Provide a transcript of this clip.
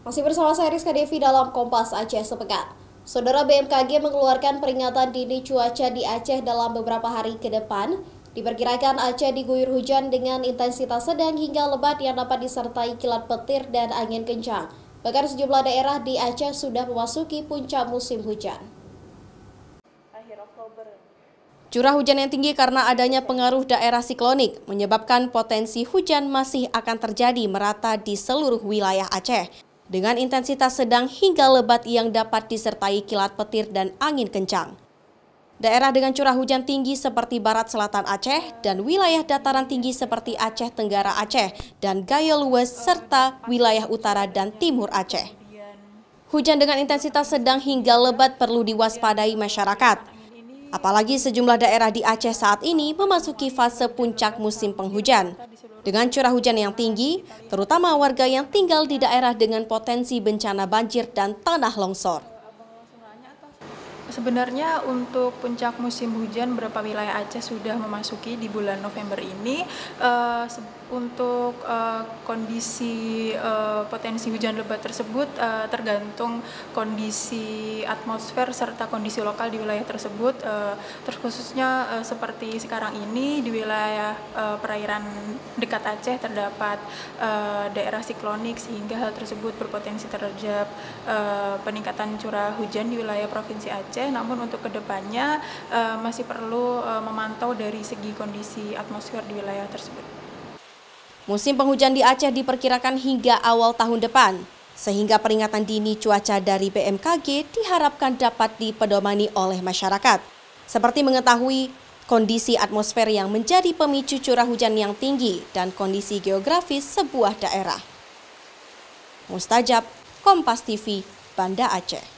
Masih bersama saya Rizka Devi dalam Kompas Aceh Sepekan. Saudara, BMKG mengeluarkan peringatan dini cuaca di Aceh dalam beberapa hari ke depan. Diperkirakan Aceh diguyur hujan dengan intensitas sedang hingga lebat yang dapat disertai kilat petir dan angin kencang. Bahkan sejumlah daerah di Aceh sudah memasuki puncak musim hujan. Curah hujan yang tinggi karena adanya pengaruh daerah siklonik menyebabkan potensi hujan masih akan terjadi merata di seluruh wilayah Aceh dengan intensitas sedang hingga lebat yang dapat disertai kilat petir dan angin kencang. Daerah dengan curah hujan tinggi seperti Barat Selatan Aceh dan wilayah dataran tinggi seperti Aceh Tenggara Aceh dan Gayo Lues serta wilayah utara dan timur Aceh. Hujan dengan intensitas sedang hingga lebat perlu diwaspadai masyarakat. Apalagi sejumlah daerah di Aceh saat ini memasuki fase puncak musim penghujan. Dengan curah hujan yang tinggi, terutama warga yang tinggal di daerah dengan potensi bencana banjir dan tanah longsor. Sebenarnya untuk puncak musim hujan beberapa wilayah Aceh sudah memasuki di bulan November ini. Untuk kondisi potensi hujan lebat tersebut tergantung kondisi atmosfer serta kondisi lokal di wilayah tersebut. Terkhususnya seperti sekarang ini di wilayah perairan dekat Aceh terdapat daerah siklonik sehingga hal tersebut berpotensi terhadap peningkatan curah hujan di wilayah Provinsi Aceh. Namun untuk kedepannya masih perlu memantau dari segi kondisi atmosfer di wilayah tersebut. Musim penghujan di Aceh diperkirakan hingga awal tahun depan, sehingga peringatan dini cuaca dari BMKG diharapkan dapat dipedomani oleh masyarakat, seperti mengetahui kondisi atmosfer yang menjadi pemicu curah hujan yang tinggi dan kondisi geografis sebuah daerah. Mustajab, Kompas TV, Banda Aceh.